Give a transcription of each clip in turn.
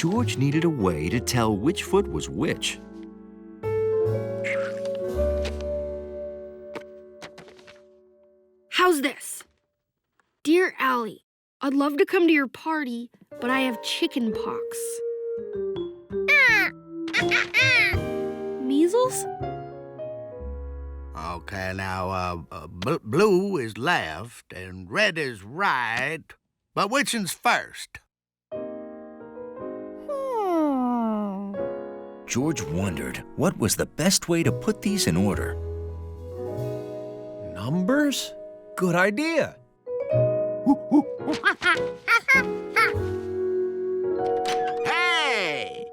George needed a way to tell which foot was which. How's this? Dear Allie, I'd love to come to your party, but I have chicken pox. Measles? Okay, now, blue is left and red is right. But which one's first? George wondered what was the best way to put these in order. Numbers? Good idea. Hey!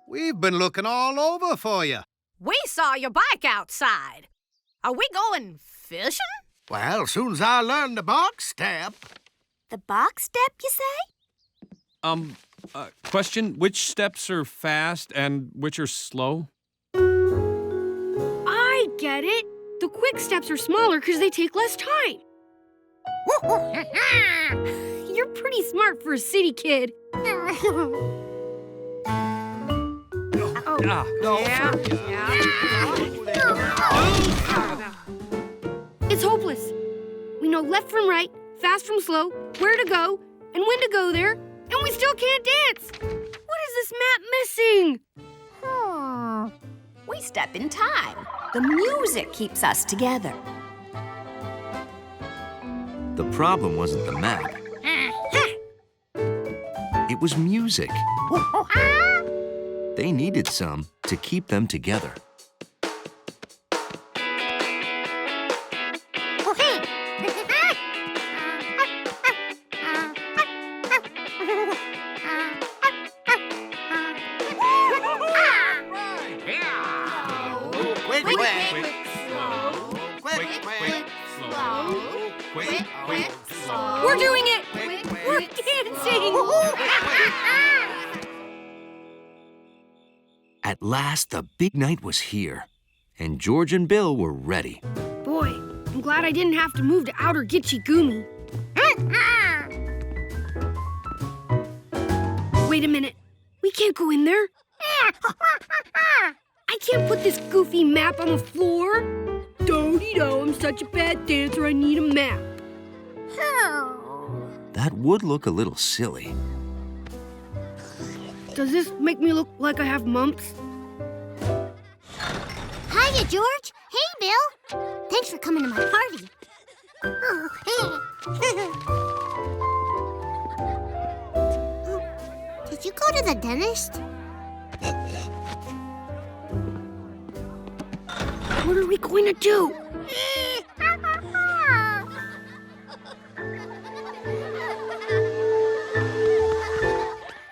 We've been looking all over for you. We saw your bike outside. Are we going fishing? Well, as soon as I learned the box step. The box step, you say? Question, which steps are fast and which are slow? I get it. The quick steps are smaller because they take less time. You're pretty smart for a city kid. It's hopeless. We know left from right, fast from slow, where to go, and when to go there, and we still can't dance. What is this map missing? We step in time. The music keeps us together. The problem wasn't the map. It was music. They needed some to keep them together. We're doing it! We're dancing! At last, the big night was here, and George and Bill were ready. Boy, I'm glad I didn't have to move to Outer Gitchy Goomy. Wait a minute. We can't go in there. I can't put this goofy map on the floor. Do-de-do, I'm such a bad dancer, I need a map. That would look a little silly. Does this make me look like I have mumps? Hiya, George. Hey, Bill. Thanks for coming to my party. Did you go to the dentist? What are we going to do?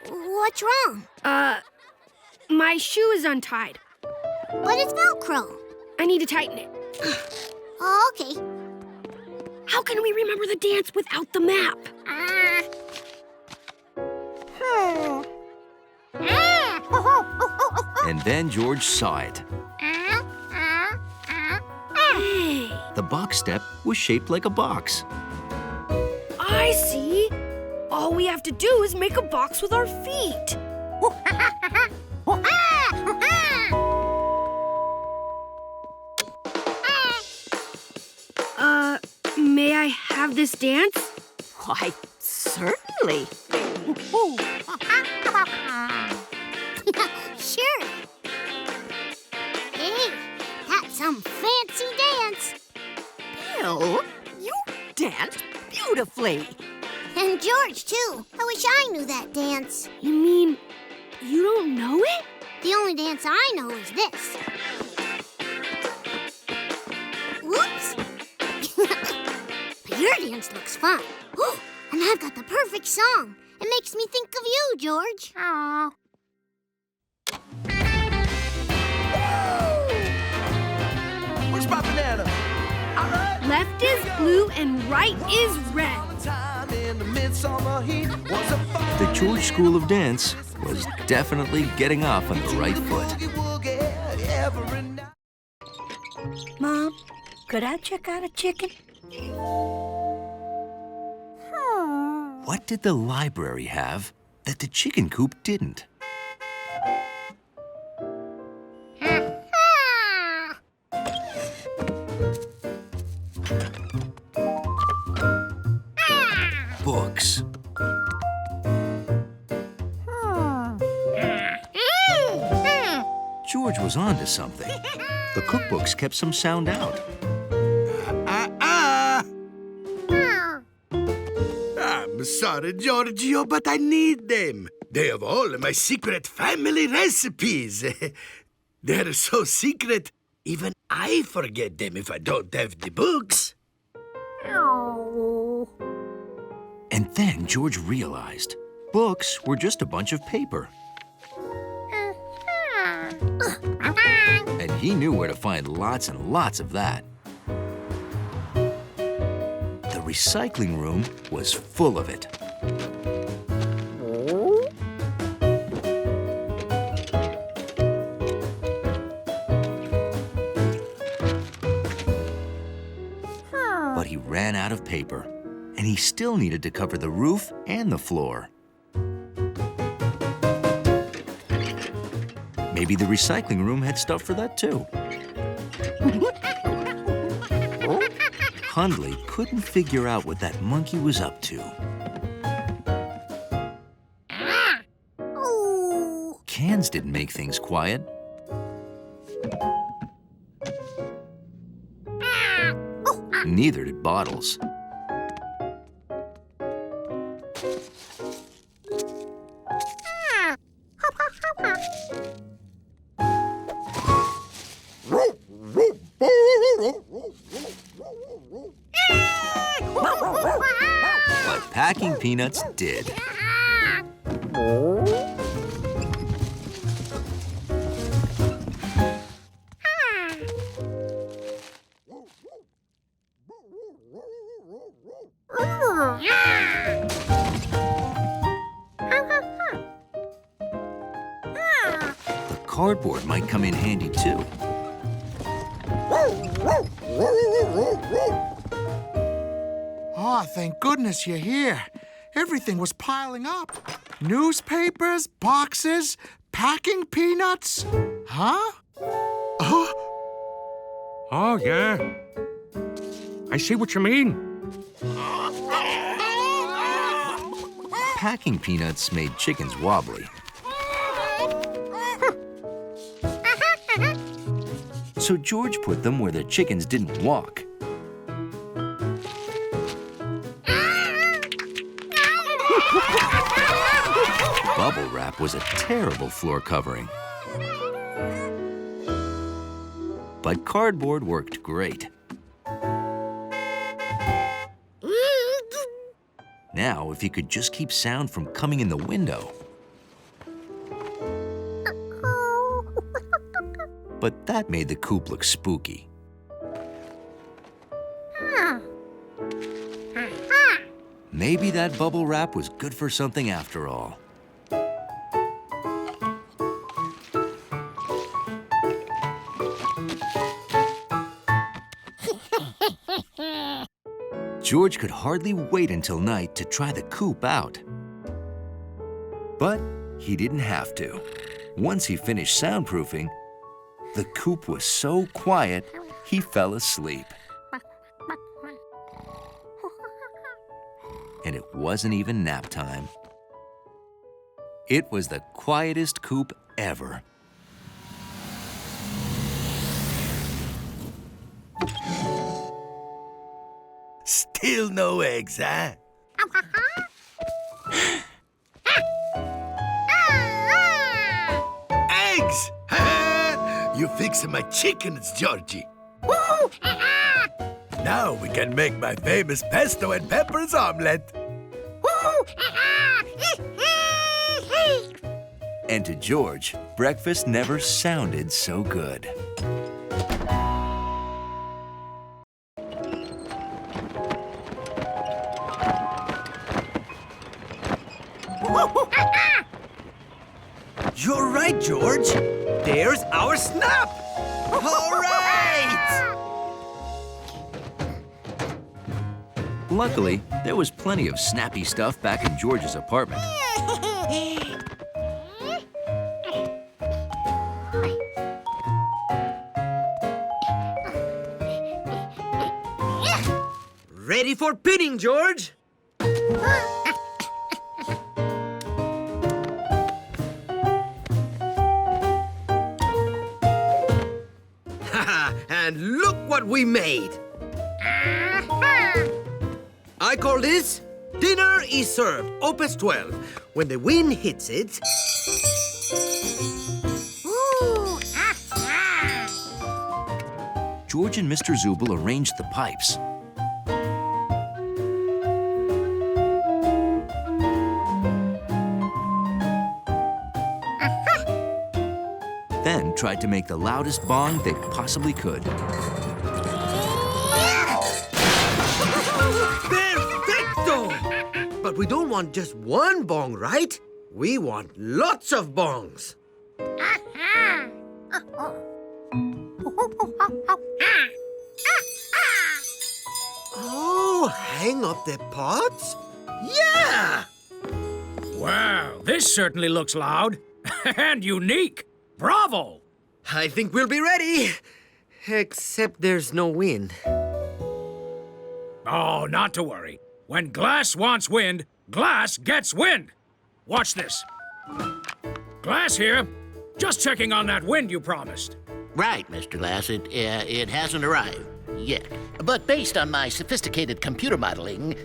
What's wrong? My shoe is untied. But it's Velcro. I need to tighten it. Oh, okay. How can we remember the dance without the map? And then George saw it. Hey, The box step was shaped like a box. I see. All we have to do is make a box with our feet. May I have this dance? Why, certainly. Sure. Hey, that's some fancy dance. Bill, you danced beautifully. And George, too. I wish I knew that dance. You mean you don't know it? The only dance I know is this. Whoops. But your dance looks fun. And I've got the perfect song. It makes me think of you, George. Aww. Where's my banana? All right. Left is blue and right is red. The George School of Dance was definitely getting off on the right foot. Mom, could I check out a chicken? What did the library have that the chicken coop didn't. Books. George was onto something. The cookbooks kept some sound out. I'm sorry, Giorgio, but I need them. They have all my secret family recipes. They're so secret, even I forget them if I don't have the books. And then George realized books were just a bunch of paper. And he knew where to find lots and lots of that. The recycling room was full of it. But he ran out of paper, and he still needed to cover the roof and the floor. Maybe the recycling room had stuff for that too. Hundley couldn't figure out what that monkey was up to. Cans didn't make things quiet. Neither did bottles. But packing peanuts did. The cardboard might come in handy too. Oh, thank goodness you're here. Everything was piling up. Newspapers, boxes, packing peanuts. Huh? Oh, yeah. I see what you mean. Packing peanuts made chickens wobbly. So George put them where the chickens didn't walk. Bubble wrap was a terrible floor covering. But cardboard worked great. Now, if he could just keep sound from coming in the window. But that made the coop look spooky. Maybe that bubble wrap was good for something after all. George could hardly wait until night to try the coop out. But he didn't have to. Once he finished soundproofing, the coop was so quiet, he fell asleep. And it wasn't even nap time. It was the quietest coop ever. Still no eggs, huh? Eggs! You fixing my chickens, Georgie. Now we can make my famous pesto and peppers omelet. And to George, breakfast never sounded so good. You're right, George. There's our snap. All right! Luckily, there was plenty of snappy stuff back in George's apartment. Ready for pinning, George? And look what we made. I call this Dinner is Served, Opus 12. When the wind hits it... Ooh, George and Mr. Zubel arranged the pipes. Then tried to make the loudest bong they possibly could. Perfecto! But we don't want just one bong, right? We want lots of bongs. Oh, hang up the pots? Yeah! Wow, this certainly looks loud and unique. Bravo! I think we'll be ready. Except there's no wind. Oh, not to worry. When glass wants wind, glass gets wind. Watch this. Glass here. Just checking on that wind you promised. Right, Mr. Glass. It hasn't arrived yet. But based on my sophisticated computer modeling,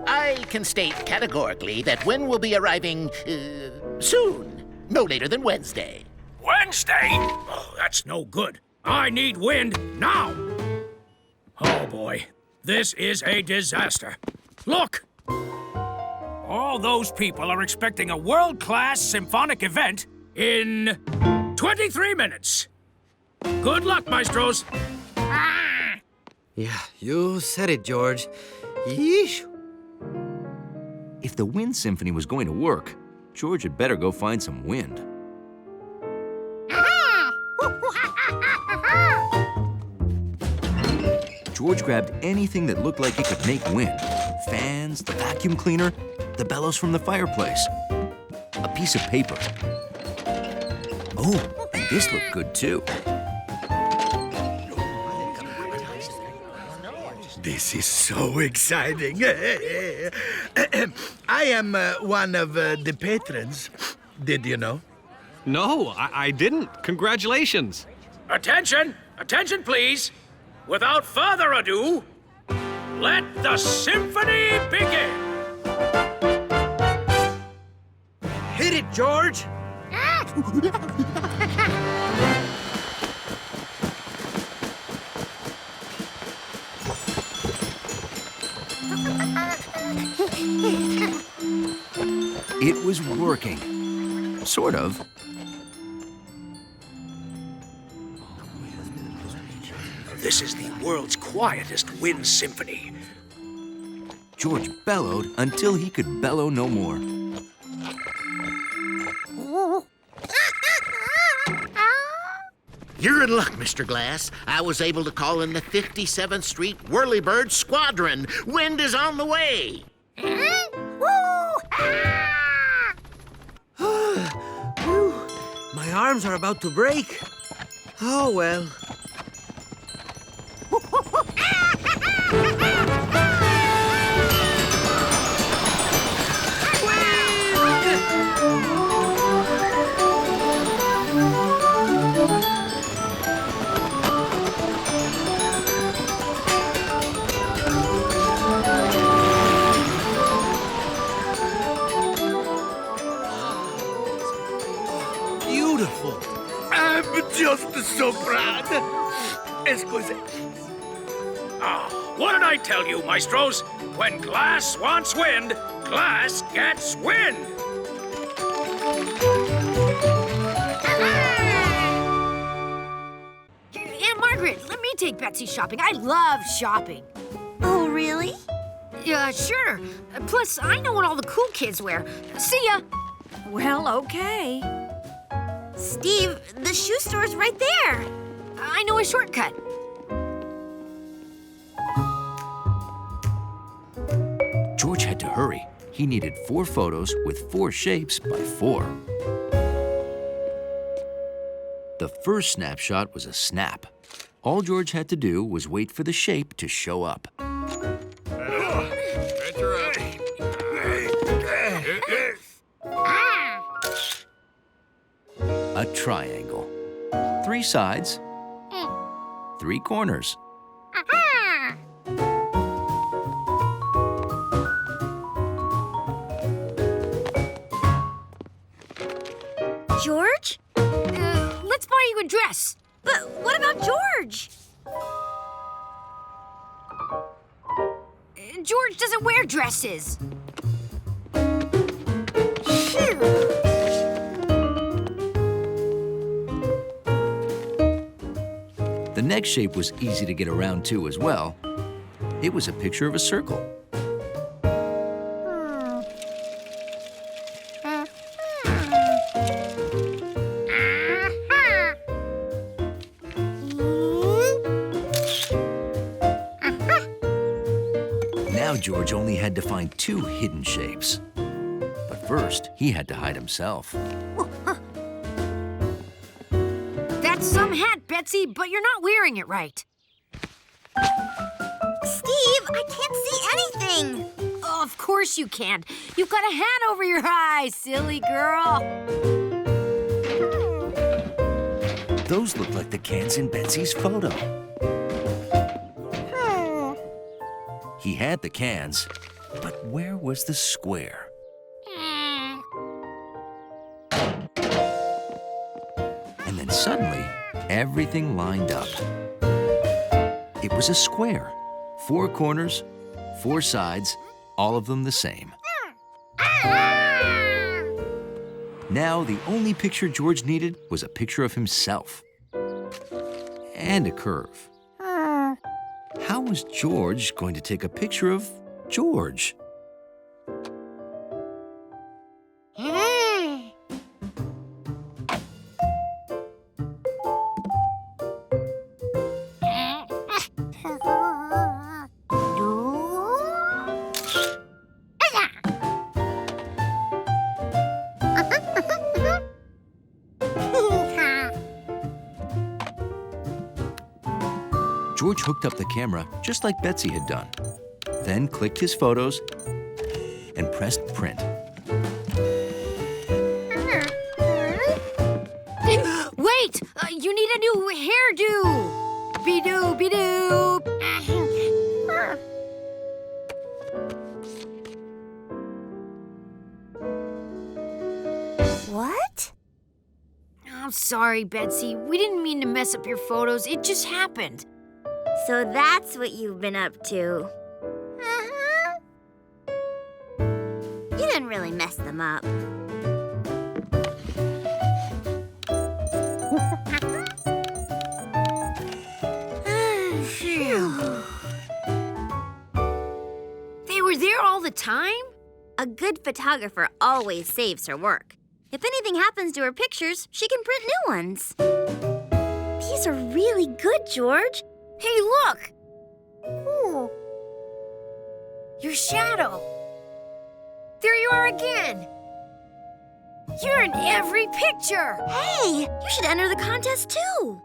I can state categorically that wind will be arriving soon. No later than Wednesday. Wednesday? Oh, that's no good. I need wind now. Oh, boy. This is a disaster. Look! All those people are expecting a world-class symphonic event in 23 minutes. Good luck, maestros. Yeah, you said it, George. Yeesh. If the wind symphony was going to work, George had better go find some wind. George grabbed anything that looked like it could make wind. Fans, the vacuum cleaner, the bellows from the fireplace, a piece of paper. Oh, and this looked good too. This is so exciting. I am one of the patrons. Did you know? No, I didn't. Congratulations. Attention! Attention, please! Without further ado, let the symphony begin! Hit it, George! It was working. Sort of. This is the world's quietest wind symphony. George bellowed until he could bellow no more. You're in luck, Mr. Glass. I was able to call in the 57th Street Whirlybird Squadron. Wind is on the way. My arms are about to break. Oh, well. Beautiful. I'm just so proud. Excuse. What did I tell you, maestros? When glass wants wind, glass gets wind. Aunt Margaret, let me take Betsy shopping. I love shopping. Oh, really? Yeah, sure. Plus, I know what all the cool kids wear. See ya. Well, okay. Steve, the shoe store's right there. I know a shortcut. George had to hurry. he needed 4 photos with 4 shapes by 4. The first snapshot was a snap. All George had to do was wait for the shape to show up. A triangle. 3 sides, 3 corners. George? Let's buy you a dress. But what about George? George doesn't wear dresses. The next shape was easy to get around to as well. It was a picture of a circle. Now George only had to find 2 hidden shapes. But first, he had to hide himself. That's some hat, Betsy, but you're not wearing it right. Steve, I can't see anything. Oh, of course you can't. You've got a hat over your eyes, silly girl. Those look like the cans in Betsy's photo. He had the cans, but where was the square? And then suddenly, everything lined up. It was a square. 4 corners, 4 sides, all of them the same. Now, the only picture George needed was a picture of himself. And a curve. How was George going to take a picture of George? George hooked up the camera just like Betsy had done, then clicked his photos and pressed print. Wait! You need a new hairdo! Be-doo, be-doo! What? I'm sorry, Betsy. We didn't mean to mess up your photos. It just happened. So that's what you've been up to. You didn't really mess them up. They were there all the time? A good photographer always saves her work. If anything happens to her pictures, she can print new ones. These are really good, George. Hey, look! Ooh. Your shadow. There you are again. You're in every picture. Hey, you should enter the contest too.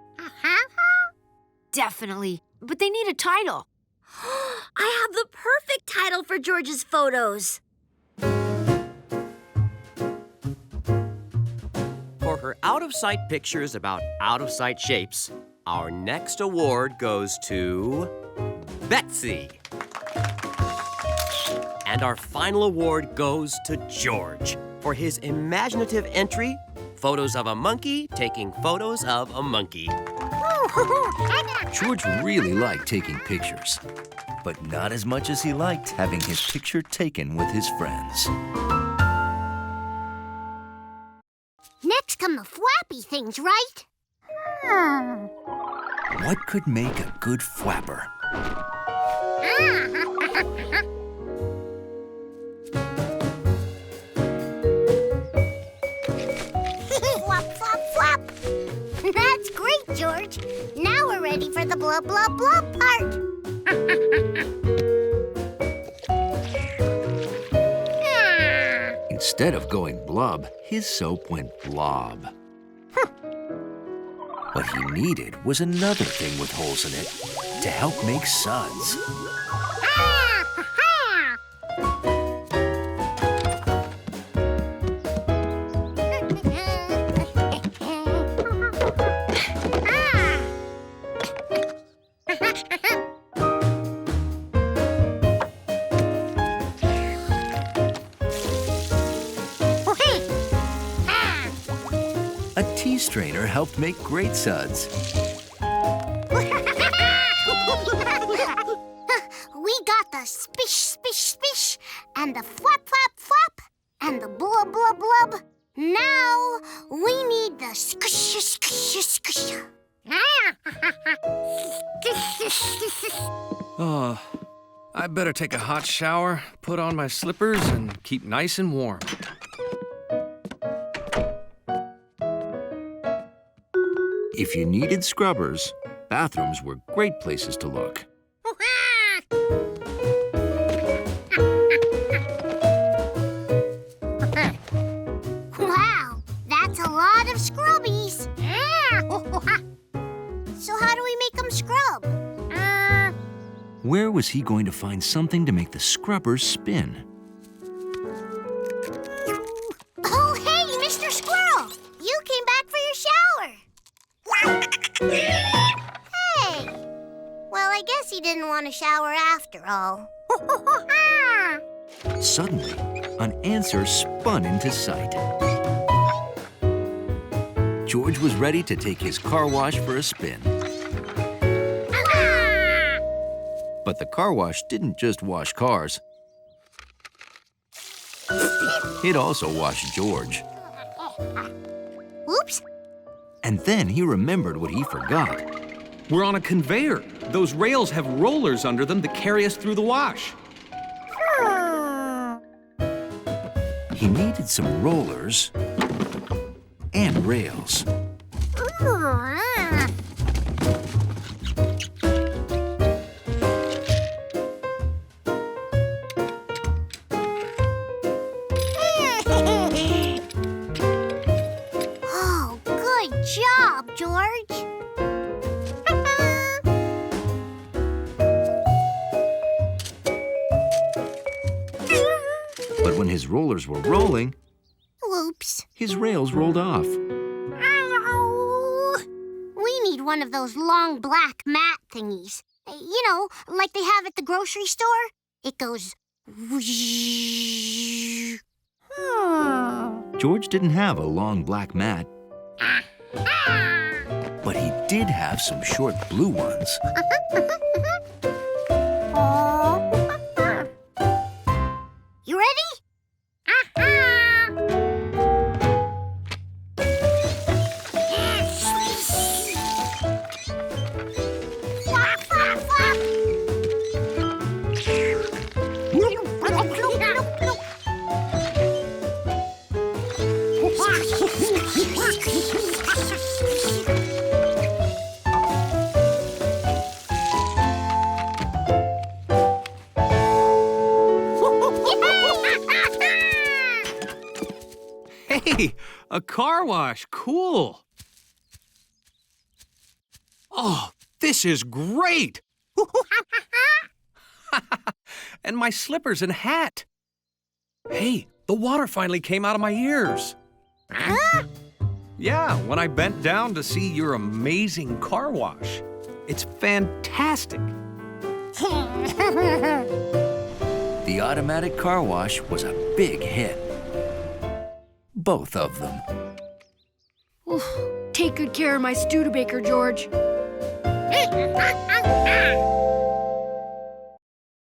Definitely, but they need a title. I have the perfect title for George's photos. For her out-of-sight pictures about out-of-sight shapes, our next award goes to Betsy. And our final award goes to George for his imaginative entry, Photos of a Monkey Taking Photos of a Monkey. George really liked taking pictures, but not as much as he liked having his picture taken with his friends. Next come the flappy things, right? What could make a good flapper? Flop, flop, flop. That's great, George. Now we're ready for the blah, blah, blah part. Instead of going blub, his soap went blob. What he needed was another thing with holes in it to help make suds. A tea strainer helped make great suds. We got the spish, spish, spish, and the flap, flap, flap, and the blub, blub, blub. Now we need the squish, squish, squish. Oh, I better take a hot shower, put on my slippers, and keep nice and warm. If you needed scrubbers, bathrooms were great places to look. Wow, that's a lot of scrubbies. So how do we make them scrub? Where was he going to find something to make the scrubbers spin? Oh, hey, Mr. Squirrel! You came back for your shower. Hey! Well, I guess he didn't want to shower after all. Suddenly, an answer spun into sight. George was ready to take his car wash for a spin. But the car wash didn't just wash cars. It also washed George. Oops. And then he remembered what he forgot. We're on a conveyor. Those rails have rollers under them that carry us through the wash. He needed some rollers and rails. Oh, good job, George. But when his rollers were rolling, Whoops. his rails rolled off. Ow. We need one of those long black mat thingies. You know, like they have at the grocery store. It goes whoosh. George didn't have a long black mat, but he did have some short blue ones. You ready? Flap, flap, flap. Hey, a car wash. Cool. Oh, this is great. And my slippers and hat. Hey, the water finally came out of my ears. Yeah, when I bent down to see your amazing car wash. It's fantastic. The automatic car wash was a big hit. Both of them. Take good care of my Studebaker, George.